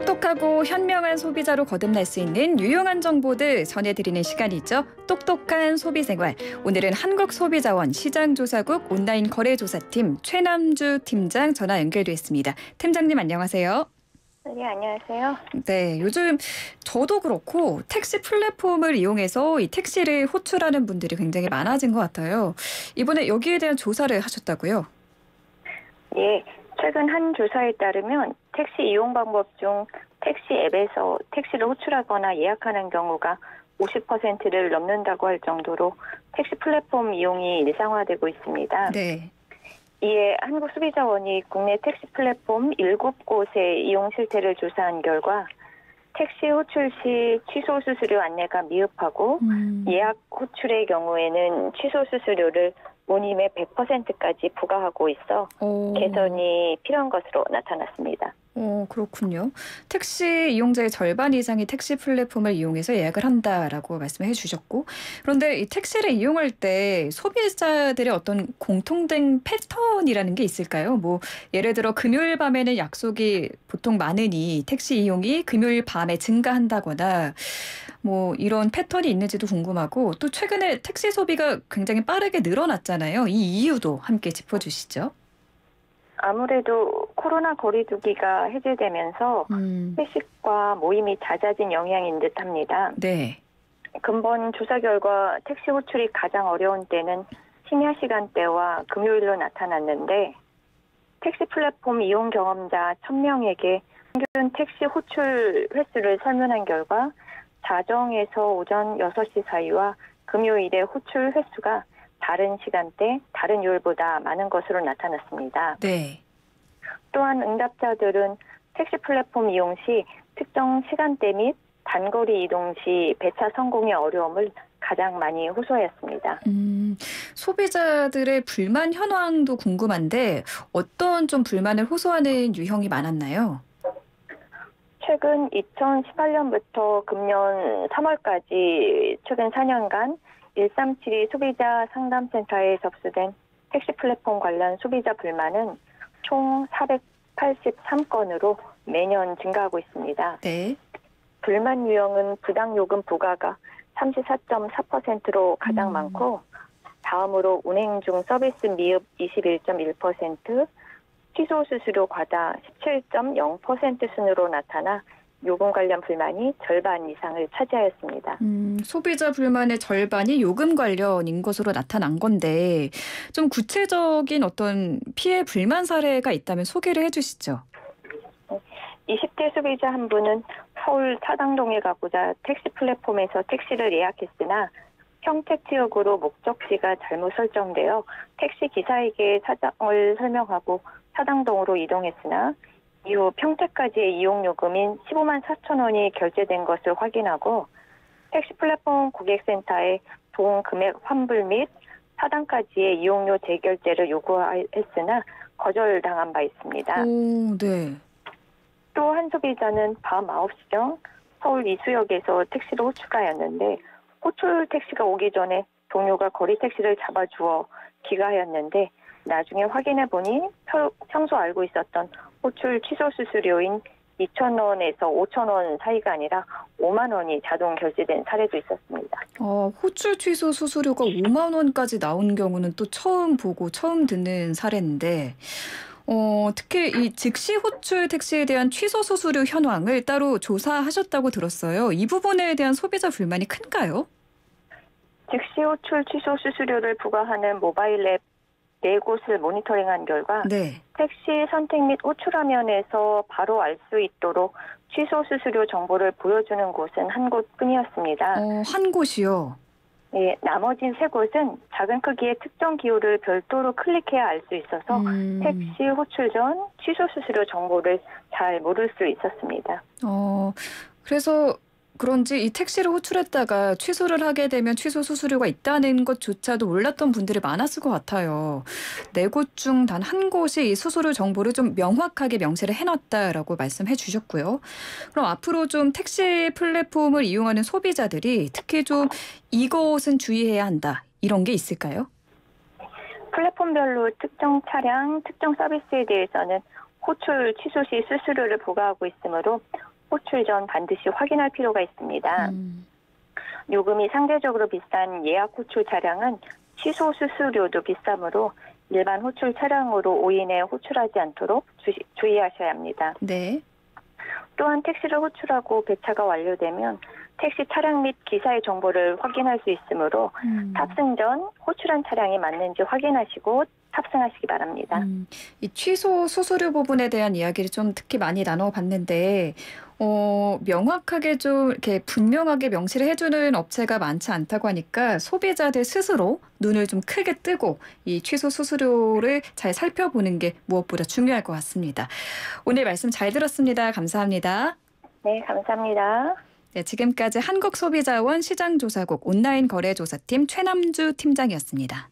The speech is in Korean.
똑똑하고 현명한 소비자로 거듭날 수 있는 유용한 정보들 전해드리는 시간이죠. 똑똑한 소비생활. 오늘은 한국소비자원 시장조사국 온라인 거래조사팀 최남주 팀장 전화 연결돼 있습니다. 팀장님 안녕하세요. 네, 안녕하세요. 네, 요즘 저도 그렇고 택시 플랫폼을 이용해서 이 택시를 호출하는 분들이 굉장히 많아진 것 같아요. 이번에 여기에 대한 조사를 하셨다고요? 예, 최근 한 조사에 따르면 택시 이용 방법 중 택시 앱에서 택시를 호출하거나 예약하는 경우가 50%를 넘는다고 할 정도로 택시 플랫폼 이용이 일상화되고 있습니다. 네. 이에 한국소비자원이 국내 택시 플랫폼 7곳의 이용 실태를 조사한 결과 택시 호출 시 취소 수수료 안내가 미흡하고 예약 호출의 경우에는 취소 수수료를 모님의 100%까지 부과하고 있어 개선이 필요한 것으로 나타났습니다. 그렇군요. 택시 이용자의 절반 이상이 택시 플랫폼을 이용해서 예약을 한다라고 말씀해 주셨고, 그런데 이 택시를 이용할 때 소비자들의 어떤 공통된 패턴이라는 게 있을까요? 뭐 예를 들어 금요일 밤에는 약속이 보통 많으니 택시 이용이 금요일 밤에 증가한다거나 뭐 이런 패턴이 있는지도 궁금하고, 또 최근에 택시 소비가 굉장히 빠르게 늘어났잖아요. 이 이유도 함께 짚어주시죠. 아무래도 코로나 거리두기가 해제되면서 회식과 모임이 잦아진 영향인 듯합니다. 네. 근본 조사 결과 택시 호출이 가장 어려운 때는 심야 시간대와 금요일로 나타났는데 택시 플랫폼 이용 경험자 1,000명에게 평균 택시 호출 횟수를 설문한 결과 자정에서 오전 6시 사이와 금요일의 호출 횟수가 다른 시간대, 다른 요일보다 많은 것으로 나타났습니다. 네. 또한 응답자들은 택시 플랫폼 이용 시 특정 시간대 및 단거리 이동 시 배차 성공의 어려움을 가장 많이 호소했습니다. 소비자들의 불만 현황도 궁금한데 어떤 좀 불만을 호소하는 유형이 많았나요? 최근 2018년부터 금년 3월까지 최근 4년간 1372 소비자 상담센터에 접수된 택시 플랫폼 관련 소비자 불만은 총 483건으로 매년 증가하고 있습니다. 네. 불만 유형은 부당 요금 부과가 34.4%로 가장 많고 다음으로 운행 중 서비스 미흡 21.1%, 취소 수수료 과다 17.0% 순으로 나타나 요금 관련 불만이 절반 이상을 차지하였습니다. 소비자 불만의 절반이 요금 관련인 것으로 나타난 건데 좀 구체적인 어떤 피해 불만 사례가 있다면 소개를 해주시죠. 20대 소비자 한 분은 서울 사당동에 가고자 택시 플랫폼에서 택시를 예약했으나 평택지역으로 목적지가 잘못 설정되어 택시 기사에게 사정을 설명하고 사당동으로 이동했으나 이후 평택까지의 이용요금인 15만 4천 원이 결제된 것을 확인하고 택시 플랫폼 고객센터에 동 금액 환불 및 사당까지의 이용료 재결제를 요구했으나 거절당한 바 있습니다. 네. 또 한 소비자는 밤 9시경 서울 이수역에서 택시를 호출하였는데 호출 택시가 오기 전에 동료가 거리 택시를 잡아주어 귀가하였는데 나중에 확인해보니 평소 알고 있었던 호출 취소 수수료인 2,000원에서 5,000원 사이가 아니라 5만 원이 자동 결제된 사례도 있었습니다. 호출 취소 수수료가 5만 원까지 나온 경우는 또 처음 보고 처음 듣는 사례인데 특히 이 즉시 호출 택시에 대한 취소 수수료 현황을 따로 조사하셨다고 들었어요. 이 부분에 대한 소비자 불만이 큰가요? 즉시 호출 취소 수수료를 부과하는 모바일 앱 4곳을 모니터링한 결과 네. 택시 선택 및 호출 화면에서 바로 알 수 있도록 취소 수수료 정보를 보여주는 곳은 한 곳뿐이었습니다. 한 곳이요? 네, 나머진 3곳은 작은 크기의 특정 기호를 별도로 클릭해야 알 수 있어서 택시 호출 전 취소 수수료 정보를 잘 모를 수 있었습니다. 그래서 그런지 이 택시를 호출했다가 취소를 하게 되면 취소 수수료가 있다는 것조차도 몰랐던 분들이 많았을 것 같아요. 4곳 중 단 한 곳이 이 수수료 정보를 좀 명확하게 명시를 해놨다라고 말씀해 주셨고요. 그럼 앞으로 좀 택시 플랫폼을 이용하는 소비자들이 특히 좀 이것은 주의해야 한다. 이런 게 있을까요? 플랫폼별로 특정 차량, 특정 서비스에 대해서는 호출 취소 시 수수료를 부과하고 있으므로 호출 전 반드시 확인할 필요가 있습니다. 음. 요금이 상대적으로 비싼 예약 호출 차량은 취소 수수료도 비싸므로 일반 호출 차량으로 5인 내에 호출하지 않도록 주의하셔야 합니다. 네. 또한 택시를 호출하고 배차가 완료되면 택시 차량 및 기사의 정보를 확인할 수 있으므로 탑승 전 호출한 차량이 맞는지 확인하시고 탑승하시기 바랍니다. 이 취소 수수료 부분에 대한 이야기를 좀 특히 많이 나눠봤는데, 명확하게 좀 이렇게 분명하게 명시를 해주는 업체가 많지 않다고 하니까 소비자들 스스로 눈을 좀 크게 뜨고 이 취소 수수료를 잘 살펴보는 게 무엇보다 중요할 것 같습니다. 오늘 말씀 잘 들었습니다. 감사합니다. 네, 감사합니다. 네, 지금까지 한국소비자원 시장조사국 온라인 거래조사팀 최남주 팀장이었습니다.